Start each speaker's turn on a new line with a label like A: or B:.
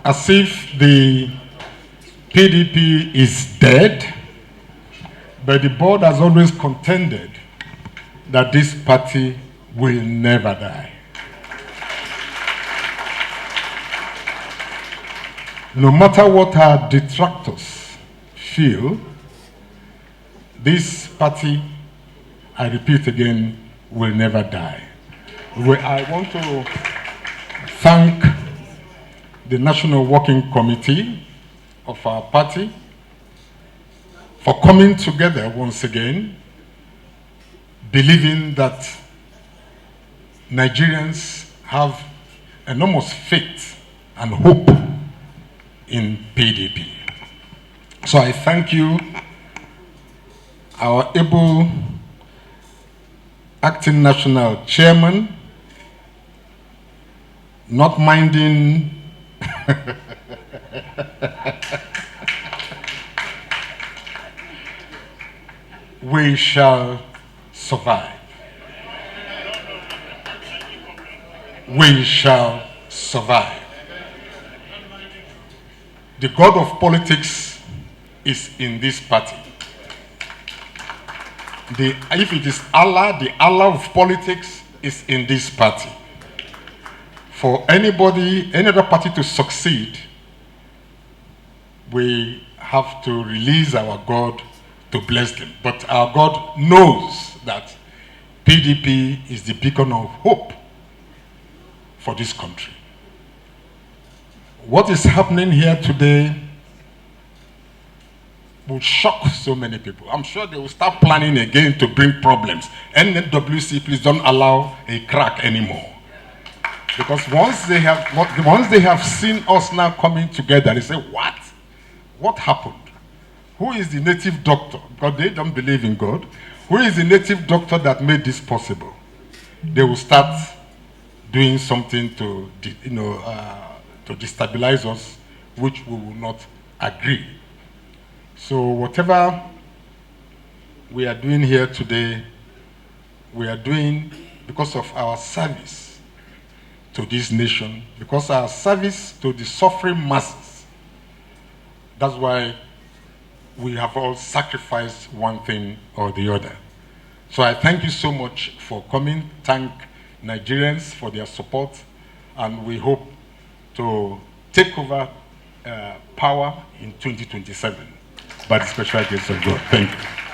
A: as if the PDP is dead, but the board has always contended that this party will never die. No matter what our detractors feel, this party, I repeat again, will never die. I want to thank the National Working Committee of our party for coming together once again, believing that Nigerians have enormous faith and hope in PDP. So I thank you, our able acting national chairman, not minding we shall survive. We shall survive. The God of politics is in this party. If it is Allah, the Allah of politics is in this party. For anybody, any other party to succeed, we have to release our God to bless them. But our God knows that PDP is the beacon of hope for this country. What is happening here today will shock so many people. I'm sure they will start planning again to bring problems. NWC, please don't allow a crack anymore. Because once they have seen us now coming together, they say, what? What happened? Who is the native doctor? Because they don't believe in God. Who is the native doctor that made this possible? They will start doing something to, to destabilize us, which we will not agree. So whatever we are doing here today, we are doing because of our service to this nation, because our service to the suffering masses. That's why we have all sacrificed one thing or the other. So I thank you so much for coming. Thank Nigerians for their support, and we hope to take over power in 2027 by the special grace of God. Thank you.